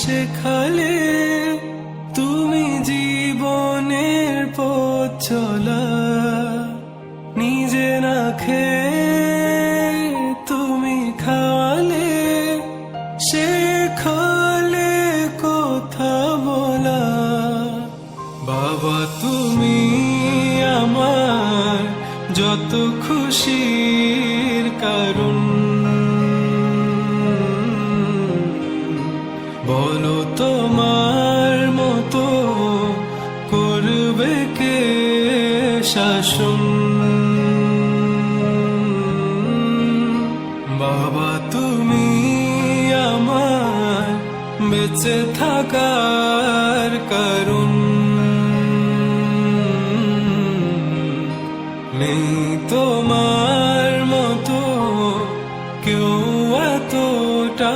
শেখালে তুমি জীবনের পথ চলা, নিজে না খেয়ে তুমি খাওয়ালে, শেখালে কথা বলা। বাবা তুমি আমার যত খুশির কারণ, বলো তোমার মতো করবে কে শাসন। বাবা তুমি আমার বেঁচে থাকার কারণ, নেই তোমার মতো কেউ এতটা